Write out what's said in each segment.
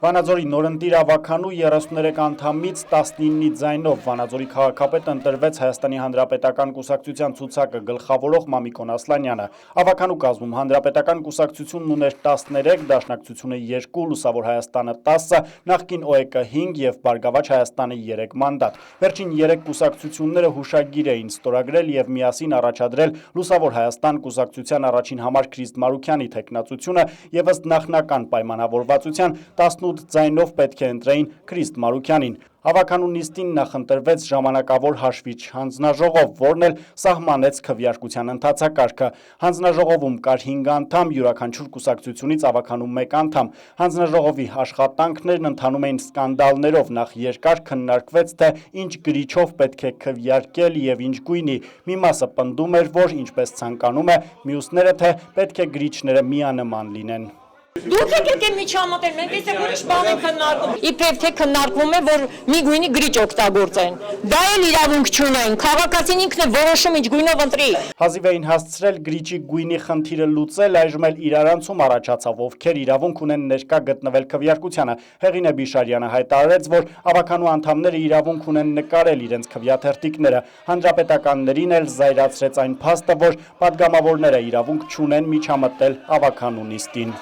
Վանաձորի նորընտիր ավականու 33 անդամից 19-ի ձայնով Վանաձորի քաղաքապետ ընտրվեց Հայաստանի Հանրապետական կուսակցության ցուցակը գլխավորող Մամիկոն Ասլանյանը։ Ավականու կազմում Հանրապետական կուսակցությունն ուներ 13, Դաշնակցությունը 2, Լուսավոր Հայաստանը 10, նախկին ՕԵԿ 5 և Բարգավաճ Հայաստանը 3 մանդատ։ Վերջին 3 կուսակցությունները հուշագիր էին ստորագրել և միասին առաջադրել Լուսավոր Հայաստան կուսակցության առաջին համար Քրիստ Մարուքյանի թեկնածությունը և ըստ նախնական պայմանավորվածության 18 ձայնով պետք է ընտրեին Քրիստ Մարուքյանին։ Ավականու նիստին նախընտրվեց ժամանակավոր հաշվիչ հանձնաժողով, որն էլ սահմանեց քվեարկության ընթացակարգը։ Հանձնաժողովում կար 5 անդամ, յուրաքանչյուր կուսակցությունից ավականու 1 անդամ։ Հանձնաժողովի աշխատանքներն ընթանում էին սկանդալներով, նախ երկար քննարկվեց, թե ինչ գրիչով պետք է քվեարկել և ինչ գույնի։ Մի մասը պնդում էր, որ ինչպես ցանկանում է, մյուսները, թե պետք է գրիչները միանման լինեն։ Դուք եկեք միջամտել, մենք այստեղ ուրիշ բան ենք քննարկում։ Իբրև թե քննարկվում է, որ մի գույնի գրիչ օգտագործեն։ Դա էլ իրավունք չունեն։ Քաղաքացին ինքն է որոշում ինչ գույնով ընտրի։ Հազիվ էին հասցրել գրիչի գույնի խնդիրը լուծել, այժմ էլ իրարանցում առաջացավ, ովքեր իրավունք ունեն ներկա գտնվել քվեարկությանը։ Հեղինե Բիշարյանը հայտարարեց, որ ավականու անդամները իրավունք ունեն նկարել իրենց քվեաթերթիկները։ Հանրապետականներին էլ զայրացրեց այն փաստը, որ պատգամավորները իրավունք չունեն միջամտել ավականու նիստին։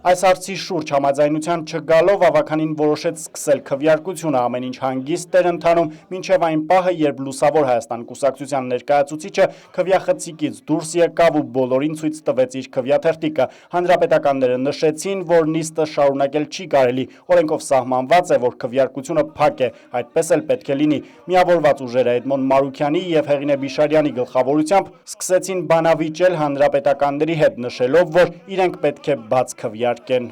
Այս հարցի շուրջ համաձայնության չգալով ավականին որոշեց սկսել քվեարկությունը, ամեն ինչ հանգիստ էր ընթանում, մինչև այն պահը, երբ Լուսավոր Հայաստան կուսակցության ներկայացուցիչը քվեախցիկից դուրս եկավ ու բոլորին ցույց տվեց իր քվեաթերթիկը։ Հանրապետականները նշեցին, որ նիստը շարունակել չի կարելի, օրենքով սահմանված է, որ քվեարկությունը փակ է, այդպես էլ պետք է լինի։ Միավորված ուժերը Էդմոն Մարուքյանի և Հեղինե Բիշարյանի գլխավորությամբ սկսեցին բանավիճել հանրապետականների հետ, նշելով, որ իրենք պետք է բաց քվեարկեն։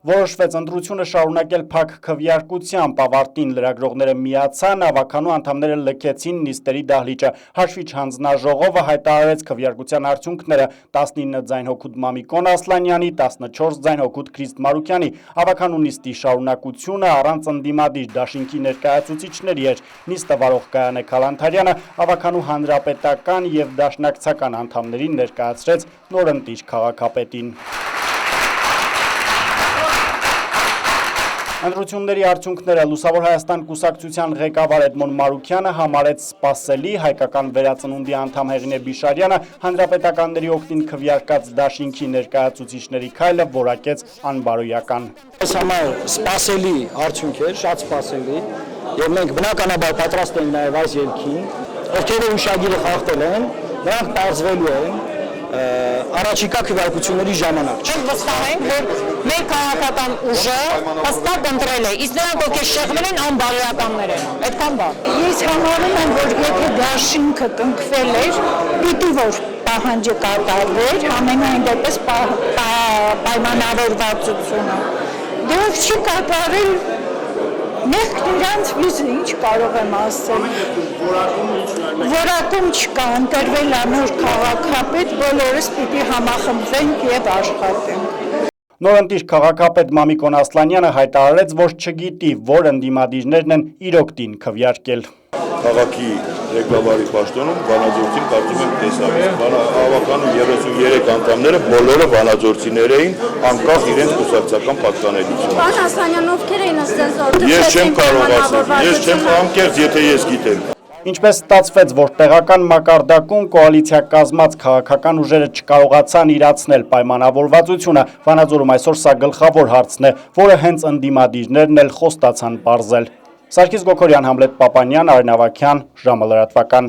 Որոշվեց ընտրությունը շարունակել փակ քվեարկությամբ, ավարտին լրագրողները միացան, ավականու անդամները լքեցին նիստերի դահլիճը։ Հաշվիչ հանձնաժողովը հայտարարեց քվեարկության արդյունքները՝ 19 ձայն հօգուտ Մամիկոն Ասլանյանի, 14 ձայն հօգուտ Քրիստ Մարուքյանի։ Ավականու նիստի շարունակությունը առանց ընդդիմադիր դաշինքի ներկայացուցիչների էր։ Նիստը վարող Գայանե Քալանթարյանը ավականու հանրապետական և դաշնակցական անդամներին ներկայացրեց նորընտիր քաղաքապետին։ Ընտրությունների արդյունքները Լուսավոր Հայաստան կուսակցության ղեկավար Էդմոն Մարուքյանը համարեց սպասելի, հայկական վերածնունդի անդամ Հեղինե Բիշարյանը հանրապետականների օգտին քվեարկած դաշինքի ներկայացուցիչների քայլը որակեց անբարոյական։ Այս համար սպասելի արդյունք էր, շատ սպասելի, եւ մենք բնականաբար պատրաստ ենք նաեւ այս ելքին, ովքեր ուշագիրը խախտել են, նրանք պարզվելու են առաջիկա քվեարկությունների ժամանակ։ Մենք վստահ ենք, որ մեր քաղաքական ուժը հստակ ընտրել է, իսկ նրանք ովքեր շեղվել են անբարոյականներ են։ Այդքան բան։ Ես համարում եմ, որ եթե դաշինքը կնքվել էր, պիտի որ պահանջը կատարվեր, համենայն դեպս պայմանավորվածությունը։ Դեռ չի կատարել Մենք նրանց վիզը ինչ կարող եմ ասել։ Որակում չկա, ընտրվել անոր քաղաքապետ, բոլորս պիտի համախմբվենք և աշխատենք։ Նորընտիր քաղաքապետ Մամիկոն Ասլանյանը հայտարարեց, որ չգիտի, որ ընդդիմադիրներն են իր օգտին քվեարկել։ Քաղաքի ղեկավարի պաշտոնում վանաձորցին կարծում եմ տեսավ։ Ավականու 33 անդամները բոլորը վանաձորցիներ էին, անկախ իրենց կուսակցական պատկանելիությունից։ Պարոն Ասլանյան, ովքեր էին ըստ ձեզ Ես չեմ կարող ասել, ես չեմ անկեղծ, եթե ես գիտեմ։ Ինչպես ստացվեց, որ տեղական մակարդակում կոալիցիա կազմած քաղաքական ուժերը չկարողացան իրացնել պայմանավորվածությունը, Վանաձորում այսօր սա գլխավոր հարցն է, որը հենց ընդդիմադիրներն էլ խոստացան պարզել։ Սարգիս Գոքորյան, Համլետ Պապանյան, Արեն Ավագյան, ժամը լրատվական։